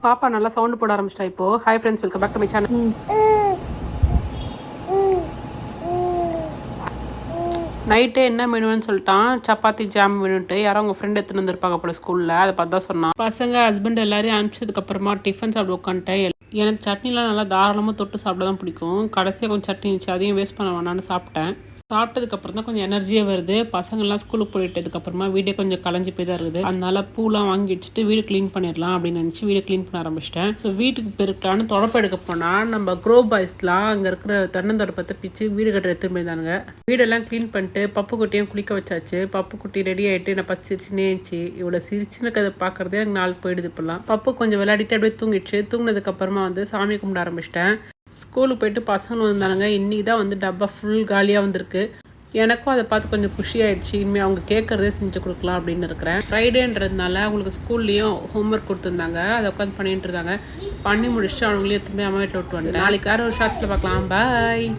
பாப்பா நல்லா சவுண்ட் போட ஆரம்பிச்சிட்டா இப்போ. Hi friends, welcome back to my channel. நைட்டே என்ன மெனுன்னு சொல்லிட்டான், சப்பாத்தி ஜாம் வேணுன்ட்டு. யாரோ உங்கள் ஃப்ரெண்ட் எடுத்துன்னு வந்திருப்பாங்க போல ஸ்கூலில், அதை பார்த்து தான் சொன்னான். பசங்க ஹஸ்பண்ட் எல்லாரையும் அனுப்பிச்சதுக்கப்புறமா டிஃபன் சாப்பிட உட்காந்துட்டேன். எனக்கு சட்னிலாம் நல்லா தாராளமாக தொட்டு சாப்பிட தான் பிடிக்கும். கடைசியாக கொஞ்சம் சட்னி இருந்துச்சு, அதையும் வேஸ்ட் பண்ண வேணான்னு சாப்பிட்டேன். சாப்பிட்டதுக்கப்புறம் தான் கொஞ்சம் எனர்ஜியாக வருது. பசங்கள்லாம் ஸ்கூலுக்கு போயிட்டதுக்கப்புறமா வீடே கொஞ்சம் கலைஞ்சி போய் தான் இருக்குது. அதனால பூலாம் வாங்கி வச்சுட்டு வீடு க்ளீன் பண்ணிடலாம் அப்படின்னு நினச்சி வீடு க்ளீன் பண்ண ஆரம்பிச்சிட்டேன். ஸோ வீட்டுக்கு பெருக்கலான்னு தொடப்ப எடுக்க போனால் நம்ம க்ரோ பாய்ஸ்லாம் அங்கே இருக்கிற தென்னந்தொடப்பத்தை பிச்சு வீடு கட்டுற எடுத்துட்டு போயிருந்தானுங்க. வீடெல்லாம் க்ளீன் பண்ணிட்டு பப்பு குட்டியும் குளிக்க வச்சாச்சு. பப்பு குட்டி ரெடி ஆகிட்டு நான் சிரிச்சுனே இருந்துச்சு. இவ்வளோ சிரிச்சுன்னு இருக்கிறத பார்க்குறதே எனக்கு நாள் போயிடுது. இப்போலாம் பப்பு கொஞ்சம் விளையாடிட்டு அப்படியே தூங்கிடுச்சு. தூங்கினதுக்கப்புறமா வந்து சாமி கும்பிட ஆரம்பிச்சிட்டேன். ஸ்கூலுக்கு போயிட்டு பசங்களும் வந்தானுங்க. இன்றைக்கி தான் வந்து டப்பா ஃபுல் காலியாக வந்திருக்கு. எனக்கும் அதை பார்த்து கொஞ்சம் குஷியாகிடுச்சு. இனிமேல் அவங்க கேட்குறதே செஞ்சு கொடுக்கலாம் அப்படின்னு இருக்கிறேன். ஃப்ரைடேன்றதுனால அவங்களுக்கு ஸ்கூல்லேயும் ஹோம்ஒர்க் கொடுத்துருந்தாங்க. அதை உட்காந்து பண்ணிட்டு இருந்தாங்க. பண்ணி முடிச்சுட்டு அவங்களே திரும்பி அம்மா வீட்டில் விட்டு வந்தேன். நாளைக்கு வேறு ஒரு ஷார்ட்ஸில் பார்க்கலாம். பாய்.